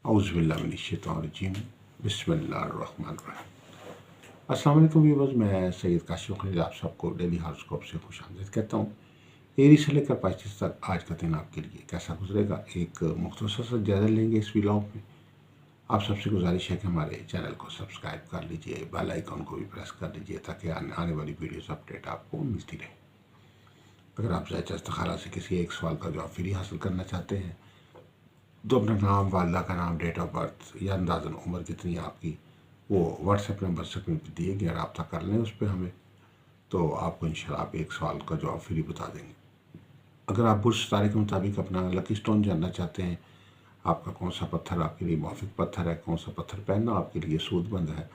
اعوذ باللہ من الشیطان الرجیم بسم اللہ الرحمن الرحیم۔ السلام علیکم ویورز، میں سید کاشف خلیل آپ سب کو ڈیلی ہاراسکوپ سے خوش آمدید کہتا ہوں۔ ایری سے لے کر پائسس تک آج کا دن آپ کے لیے کیسا گزرے گا، ایک مختصر سا جائزہ لیں گے اس ولاگ میں۔ آپ سب سے گزارش ہے کہ ہمارے چینل کو سبسکرائب کر لیجئے، بیل آئیکن کو بھی پریس کر لیجئے تاکہ آنے والی ویڈیوز اپڈیٹ آپ کو ملتی رہے۔ اگر آپ ذائقہ استخارہ سے کسی ایک سوال کا جواب فری حاصل کرنا چاہتے ہیں تو اپنا نام، والدہ کا نام، ڈیٹ آف برتھ یا اندازاً عمر کتنی آپ کی، وہ واٹس ایپ نمبر سکرین پہ دیے گئے رابطہ کر لیں اس پہ ہمیں، تو آپ کو انشاءاللہ آپ ایک سوال کا جواب فری بتا دیں گے۔ اگر آپ برج ستارے کے مطابق اپنا لکی سٹون جاننا چاہتے ہیں، آپ کا کون سا پتھر آپ کے لیے موافق پتھر ہے، کون سا پتھر پہننا آپ کے لیے سود بند ہے،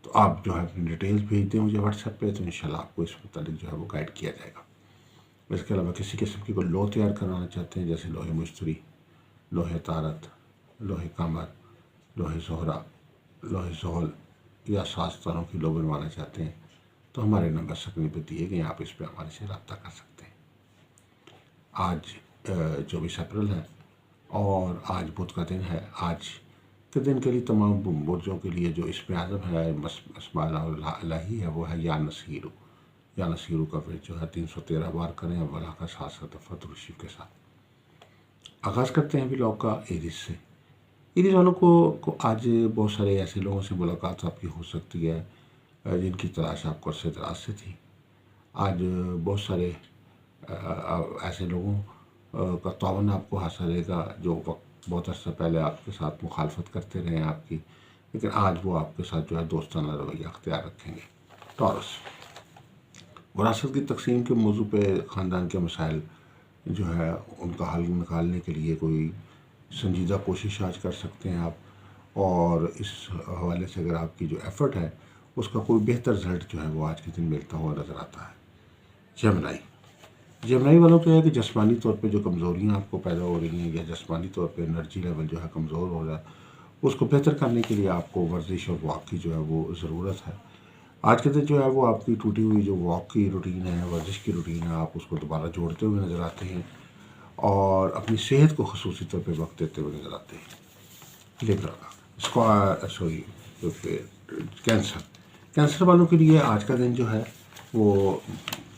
تو آپ جو ہے اپنی ڈیٹیلز بھیج دیں مجھے واٹس ایپ پہ، تو انشاءاللہ آپ کو اس متعلق جو ہے وہ گائیڈ کیا جائے گا۔ اس کے علاوہ کسی قسم کی کوئی لو تیار کروانا چاہتے ہیں، جیسے لوہے مشتری، لوہے تارت، لوہے قمر، لوہے زہرہ، لوہے زحل یا ساز تاروں کی لو بنوانا چاہتے ہیں، تو ہمارے نمبر سکرین پہ دیے گئے ہیں، آپ اس پہ ہمارے سے رابطہ کر سکتے ہیں۔ آج 24 اپریل ہے اور آج بدھ کا دن ہے۔ آج کے دن کے لیے تمام برجوں کے لیے جو اسم اعظم ہے، اسماء الہی ہے، وہ ہے یا نصیرو۔ یا نصیرو کا پھر جو ہے 313 بار کریں اولا کا 7 دفعہ درود شریف کے ساتھ۔ آغاز کرتے ہیں ولاگ کا ایریز سے۔ ایریز والوں کو آج بہت سارے ایسے لوگوں سے ملاقات آپ کی ہو سکتی ہے جن کی تلاش آپ کو عرصے دراز سے تھی۔ آج بہت سارے ایسے لوگوں کا تعاون آپ کو حاصل رہے گا جو وقت بہت عرصہ پہلے آپ کے ساتھ مخالفت کرتے رہے ہیں آپ کی، لیکن آج وہ آپ کے ساتھ جو ہے دوستانہ رویہ اختیار رکھیں گے۔ ٹورس، وراثت کی تقسیم کے موضوع پہ خاندان کے مسائل جو ہے ان کا حل نکالنے کے لیے کوئی سنجیدہ کوشش آج کر سکتے ہیں آپ، اور اس حوالے سے اگر آپ کی جو ایفرٹ ہے اس کا کوئی بہتر رزلٹ جو ہے وہ آج کے دن ملتا ہوا نظر آتا ہے۔ جیمنائی والوں کو ہے کہ جسمانی طور پہ جو کمزوریاں آپ کو پیدا ہو رہی ہیں یا جسمانی طور پہ انرجی لیول جو ہے کمزور ہو رہا ہے، اس کو بہتر کرنے کے لیے آپ کو ورزش اور واک کی جو ہے وہ ضرورت ہے۔ آج کے دن جو ہے وہ آپ کی ٹوٹی ہوئی جو واک کی روٹین ہے، ورزش کی روٹین ہے، آپ اس کو دوبارہ جوڑتے ہوئے نظر آتے ہیں اور اپنی صحت کو خصوصی طور پہ وقت دیتے ہوئے نظر آتے ہیں۔ کینسر والوں کے لیے آج کا دن جو ہے وہ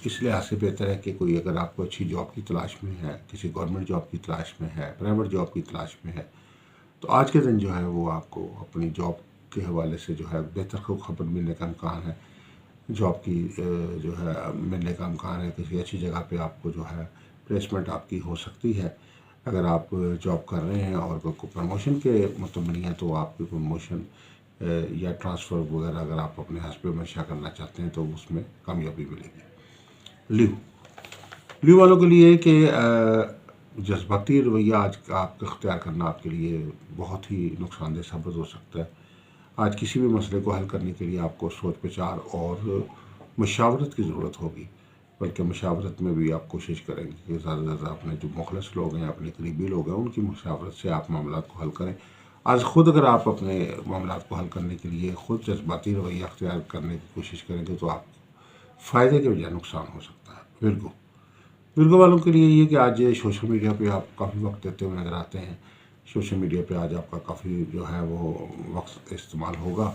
اس لحاظ سے بہتر ہے کہ کوئی اگر آپ کو اچھی جاب کی تلاش میں ہے، کسی گورنمنٹ جاب کی تلاش میں ہے، پرائیویٹ جاب کی تلاش میں ہے، تو آج کے دن جو ہے وہ آپ کو اپنی جاب کے حوالے سے جو ہے بہتر خبر ملنے کا امکان ہے، جاب کی جو ہے ملنے کا امکان ہے، کسی اچھی جگہ پہ آپ کو جو ہے پلیسمنٹ آپ کی ہو سکتی ہے۔ اگر آپ جاب کر رہے ہیں اور کوئی پروموشن کے متمنی ہیں تو آپ کی پروموشن یا ٹرانسفر وغیرہ اگر آپ اپنے حسب منشا کرنا چاہتے ہیں تو اس میں کامیابی ملے گی۔ لیو والوں کے لیے کہ جذباتی رویہ آج آپ کا اختیار کرنا آپ کے لیے بہت ہی نقصان دہ ثابت ہو سکتا ہے۔ آج کسی بھی مسئلے کو حل کرنے کے لیے آپ کو سوچ بچار اور مشاورت کی ضرورت ہوگی، بلکہ مشاورت میں بھی آپ کوشش کریں گے کہ زیادہ سے زیادہ اپنے جو مخلص لوگ ہیں، اپنے قریبی لوگ ہیں، ان کی مشاورت سے آپ معاملات کو حل کریں۔ آج خود اگر آپ اپنے معاملات کو حل کرنے کے لیے خود جذباتی رویہ اختیار کرنے کی کوشش کریں گے تو آپ فائدے کے بجائے نقصان ہو سکتا ہے۔ ورگو والوں کے لیے یہ کہ آج سوشل میڈیا پہ آپ کافی وقت دیتے ہوئے نظر آتے ہیں۔ سوشل میڈیا پہ آج آپ کا کافی جو ہے وہ وقت استعمال ہوگا۔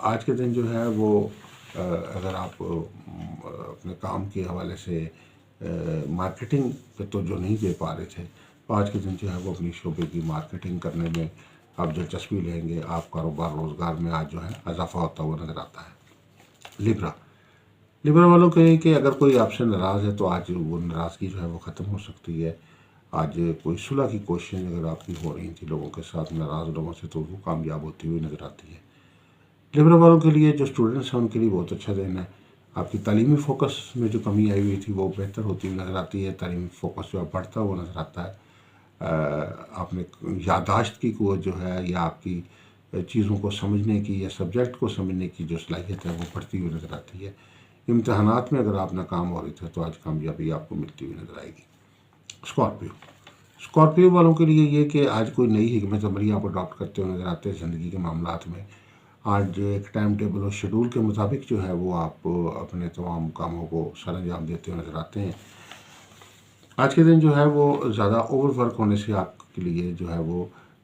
آج کے دن جو ہے وہ اگر آپ اپنے کام کے حوالے سے مارکیٹنگ پہ توجہ نہیں دے پا رہے تھے، تو آج کے دن جو ہے وہ اپنی شعبے کی مارکیٹنگ کرنے میں آپ دلچسپی لیں گے۔ آپ کاروبار روزگار میں آج جو ہے اضافہ ہوتا ہوا نظر آتا ہے۔ لیبرا والوں کے کہ اگر کوئی آپ سے ناراض ہے تو آج وہ ناراضگی جو ہے وہ ختم ہو سکتی ہے۔ آج کوئی صلح کی کوششیں اگر آپ کی ہو رہی تھی لوگوں کے ساتھ، ناراض لوگوں سے، تو وہ کامیاب ہوتی ہوئی نظر آتی ہے۔ لیبرا والوں کے لیے جو اسٹوڈنٹس ہیں ان کے لیے بہت اچھا دن ہے۔ آپ کی تعلیمی فوکس میں جو کمی آئی ہوئی تھی وہ بہتر ہوتی ہوئی نظر آتی ہے، تعلیمی فوکس جو ہے بڑھتا ہوا نظر آتا ہے۔ آپ نے یادداشت کی قوت جو ہے یا آپ کی چیزوں کو سمجھنے کی یا سبجیکٹ کو سمجھنے کی جو صلاحیت ہے وہ بڑھتی ہوئی نظر آتی ہے۔ امتحانات میں اگر آپ ناکام ہو رہے تھے تو آج کامیابی آپ کو ملتی ہوئی نظر آئے گی۔ اسکارپیو والوں کے لیے یہ کہ آج کوئی نئی حکمت عملی آپ اڈاپٹ کرتے ہوئے نظر آتے ہیں زندگی کے معاملات میں۔ آج ایک ٹائم ٹیبل اور شیڈول کے مطابق جو ہے وہ آپ اپنے تمام کاموں کو سر انجام دیتے ہوئے نظر آتے ہیں۔ آج کے دن جو ہے وہ زیادہ اوور ورک ہونے سے آپ کے لیے جو ہے وہ